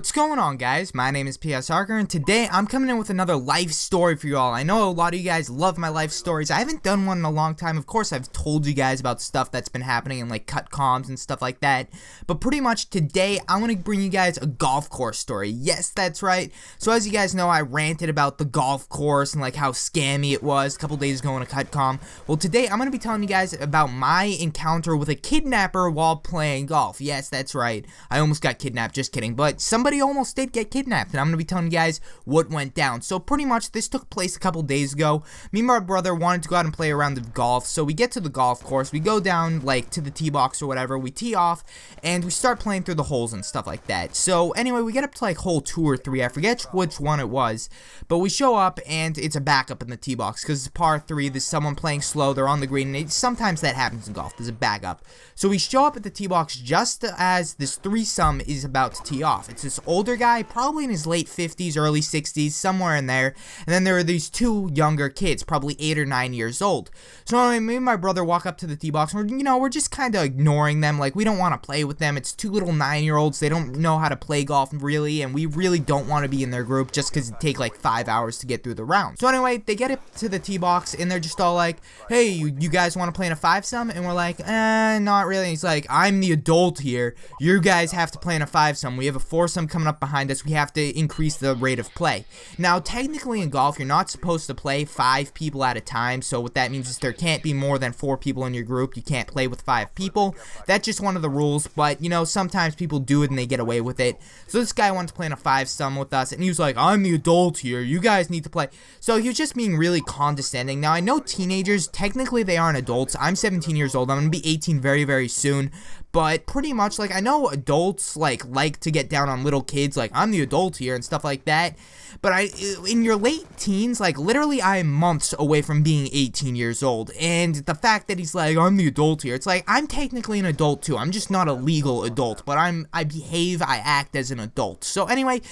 What's going on, guys? My name is PS Harker, and today I'm coming in with another life story for you all. I know a lot of you guys love my life stories. I haven't done one in a long time. Of course, I've told you guys about stuff that's been happening in like cut comms and stuff like that. But pretty much today, I want to bring you guys a golf course story. Yes, that's right. So as you guys know, I ranted about the golf course and like how scammy it was a couple days ago in a cut comm. Well, today I'm going to be telling you guys about my encounter with a kidnapper while playing golf. Yes, that's right. I almost got kidnapped. Just kidding. But somebody almost did get kidnapped, and I'm going to be telling you guys what went down. So pretty much this took place a couple days ago. Me and my brother wanted to go out and play a round of golf, so we get to the golf course, we go down like to the tee box or whatever, we tee off, and we start playing through the holes and stuff like that. So anyway, we get up to like hole 2 or 3, I forget which one it was, but we show up and it's a backup in the tee box because it's par 3, there's someone playing slow, they're on the green, and sometimes that happens in golf, there's a backup. So we show up at the tee box just as this threesome is about to tee off. It's this older guy, probably in his late 50s, early 60s, somewhere in there, and then there are these 2 younger kids, probably 8 or 9 years old. So anyway, me and my brother walk up to the tee box, and we're just kind of ignoring them, like we don't want to play with them. It's 2 little 9-year-olds, they don't know how to play golf really, and we really don't want to be in their group just because it take like 5 hours to get through the round. So anyway, they get up to the tee box, and they're just all like, hey, you guys want to play in a 5-some? And we're like, not really. And he's like, I'm the adult here, you guys have to play in a 5-some, we have a 4-some coming up behind us, we have to increase the rate of play. Now technically in golf, you're not supposed to play 5 people at a time, so what that means is there can't be more than 4 people in your group, you can't play with 5 people, that's just one of the rules, but sometimes people do it and they get away with it. So this guy wanted to play in a 5-some with us, and he was like, I'm the adult here, you guys need to play. So he was just being really condescending. Now I know teenagers, technically they aren't adults, I'm 17 years old, I'm gonna be 18 very, very soon, but pretty much, like, I know adults, like to get down on little kids, like, I'm the adult here and stuff like that, but in your late teens, like, literally I am months away from being 18 years old, and the fact that he's like, I'm the adult here, it's like, I'm technically an adult too, I'm just not a legal adult, but I behave, I act as an adult. So anyway,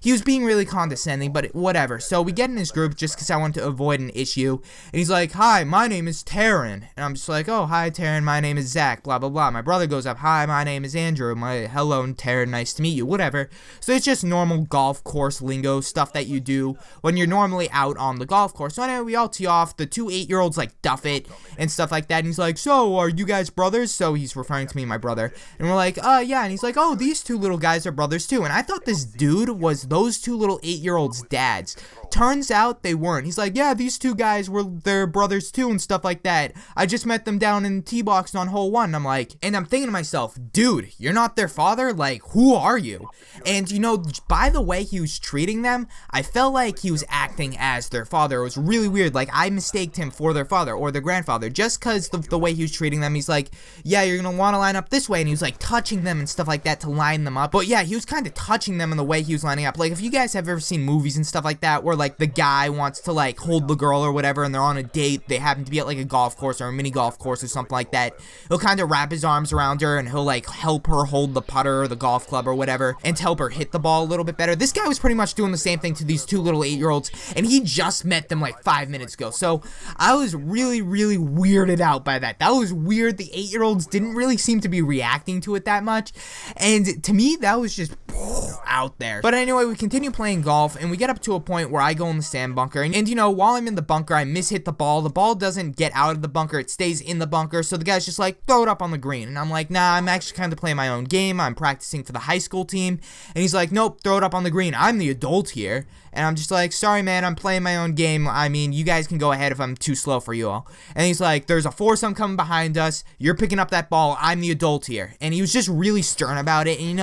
he was being really condescending, but whatever. So we get in his group just because I want to avoid an issue. And he's like, hi, my name is Taryn. And I'm just like, oh, hi, Taryn, my name is Zach, blah, blah, blah. My brother goes up, hi, my name is Andrew. Hello, Taryn, nice to meet you, whatever. So it's just normal golf course lingo, stuff that you do when you're normally out on the golf course. So anyway, we all tee off. The 2 8-year-olds, like, duff it and stuff like that. And he's like, so, are you guys brothers? So he's referring to me and my brother. And we're like, yeah. And he's like, oh, these 2 little guys are brothers too. And I thought this dude was those 2 little 8-year-olds' dads. Turns out they weren't. He's like, yeah, these 2 guys were their brothers too and stuff like that. I just met them down in the tee box on hole 1. And I'm like, and I'm thinking to myself, dude, you're not their father? Like, who are you? And by the way he was treating them, I felt like he was acting as their father. It was really weird. Like, I mistaked him for their father or their grandfather just because the way he was treating them. He's like, yeah, you're gonna want to line up this way, and he was like touching them and stuff like that to line them up. But yeah, he was kind of touching them in the way he was lining up. Like, if you guys have ever seen movies and stuff like that where like the guy wants to like hold the girl or whatever, and they're on a date, they happen to be at like a golf course or a mini golf course or something like that, he'll kind of wrap his arms around her and he'll like help her hold the putter or the golf club or whatever and to help her hit the ball a little bit better. This guy was pretty much doing the same thing to these 2 little 8-year-olds, and he just met them like 5 minutes ago. So I was really, really weirded out by that. That was weird. The 8-year-olds didn't really seem to be reacting to it that much, and to me that was just out there. But anyway, we continue playing golf, and we get up to a point where I go in the sand bunker, and while I'm in the bunker, I mishit the ball doesn't get out of the bunker, it stays in the bunker, so the guy's just like, throw it up on the green, and I'm like, nah, I'm actually kind of playing my own game, I'm practicing for the high school team, and he's like, nope, throw it up on the green, I'm the adult here, and I'm just like, sorry man, I'm playing my own game, I mean, you guys can go ahead if I'm too slow for you all. And he's like, there's a 4-some coming behind us, you're picking up that ball, I'm the adult here. And he was just really stern about it, and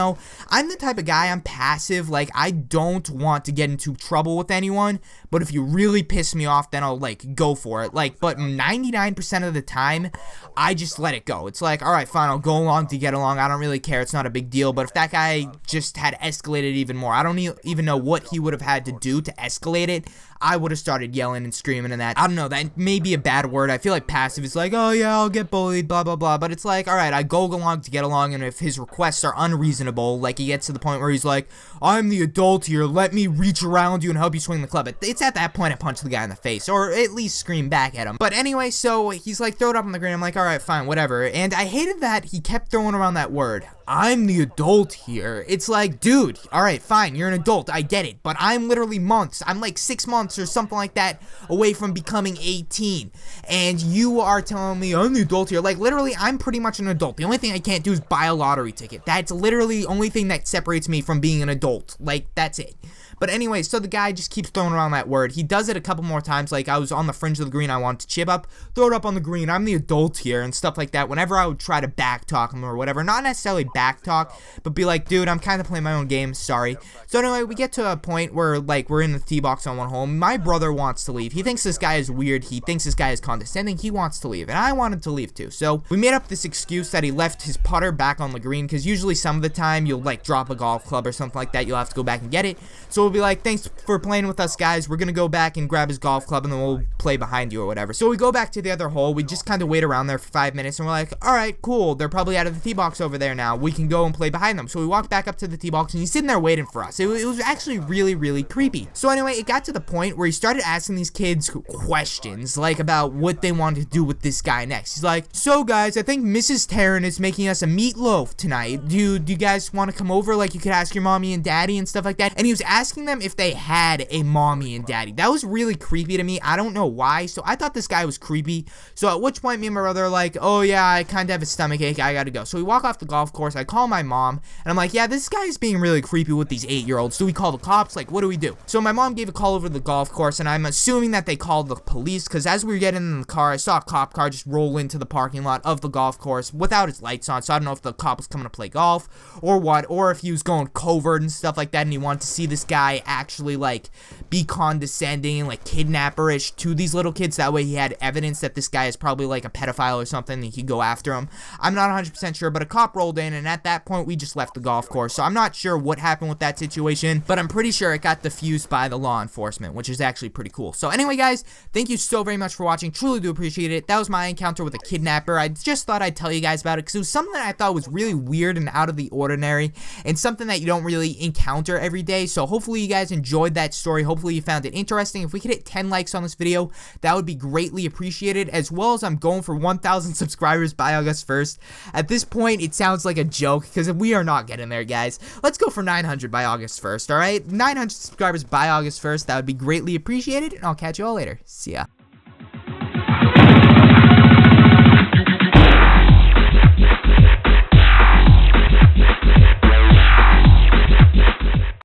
I'm the type of guy, I'm passive, like, I don't want to get into trouble with anyone, but if you really piss me off, then I'll, like, go for it, like, but 99% of the time, I just let it go. It's like, alright, fine, I'll go along to get along, I don't really care, it's not a big deal. But if that guy just had escalated even more, I don't even know what he would have had to do to escalate it, I would have started yelling and screaming and that. I don't know, that may be a bad word. I feel like passive is like, oh yeah, I'll get bullied, blah, blah, blah. But it's like, alright, I go along to get along, and if his requests are unreasonable, like he gets to the point where he's like, I'm the adult here, let me reach around you and help you swing the club. It's at that point I punch the guy in the face, or at least scream back at him. But anyway, so he's like, throw it up on the ground. I'm like, alright, fine, whatever. And I hated that he kept throwing around that word, I'm the adult here. It's like, dude, alright, fine, you're an adult, I get it, but I'm literally months, I'm like 6 months or something like that away from becoming 18, and you are telling me I'm the adult here. Like, literally, I'm pretty much an adult. The only thing I can't do is buy a lottery ticket. That's literally the only thing that separates me from being an adult. Like, that's it. But anyway, so the guy just keeps throwing around that word. He does it a couple more times. Like, I was on the fringe of the green, I wanted to chip up, throw it up on the green, I'm the adult here, and stuff like that. Whenever I would try to backtalk him or whatever, not necessarily backtalk, but be like, dude, I'm kind of playing my own game, sorry. So anyway, we get to a point where, like, we're in the tee box on one hole. My brother wants to leave. He thinks this guy is weird. He thinks this guy is condescending. He wants to leave, and I wanted to leave too. So we made up this excuse that he left his putter back on the green, because usually some of the time you'll, like, drop a golf club or something like that. You'll have to go back and get it. So we'll be like, thanks for playing with us, guys. We're gonna go back and grab his golf club, and then we'll play behind you or whatever. So we go back to the other hole. We just kind of wait around there for 5 minutes, and we're like, all right, cool. They're probably out of the tee box over there now. We can go and play behind them. So we walk back up to the tee box, and he's sitting there waiting for us. It was actually really, really creepy. So anyway, it got to the point where he started asking these kids questions, like about what they wanted to do with this guy next. He's like, so guys, I think Mrs. Taryn is making us a meatloaf tonight. Do you guys want to come over? Like, you could ask your mommy and daddy and stuff like that. And he was asking them if they had a mommy and daddy. That was really creepy to me. I don't know why. So I thought this guy was creepy. So at which point me and my brother are like, oh yeah, I kind of have a stomach ache, I gotta go. So we walk off the golf course. I call my mom, and I'm like, yeah, this guy's being really creepy with these 8-year-olds. Do we call the cops? Like, what do we do? So my mom gave a call over to the golf course, and I'm assuming that they called the police, because as we were getting in the car, I saw a cop car just roll into the parking lot of the golf course without its lights on. So I don't know if the cop was coming to play golf or what, or if he was going covert and stuff like that, and he wanted to see this guy actually, like, be condescending, like, kidnapper-ish to these little kids. That way he had evidence that this guy is probably, like, a pedophile or something, and he could go after him. I'm not 100% sure, but a cop rolled in, and at that point, we just left the golf course. So I'm not sure what happened with that situation, but I'm pretty sure it got diffused by the law enforcement, which is actually pretty cool. So anyway, guys, thank you so very much for watching. Truly do appreciate it. That was my encounter with a kidnapper. I just thought I'd tell you guys about it, because it was something that I thought was really weird and out of the ordinary, and something that you don't really encounter every day. So hopefully you guys enjoyed that story. Hopefully you found it interesting. If we could hit 10 likes on this video, that would be greatly appreciated, as well as I'm going for 1,000 subscribers by August 1st. At this point, it sounds like a joke, because we are not getting there, guys. Let's go for 900 by August 1st, alright? 900 subscribers by August 1st, that would be greatly appreciated, and I'll catch you all later. See ya.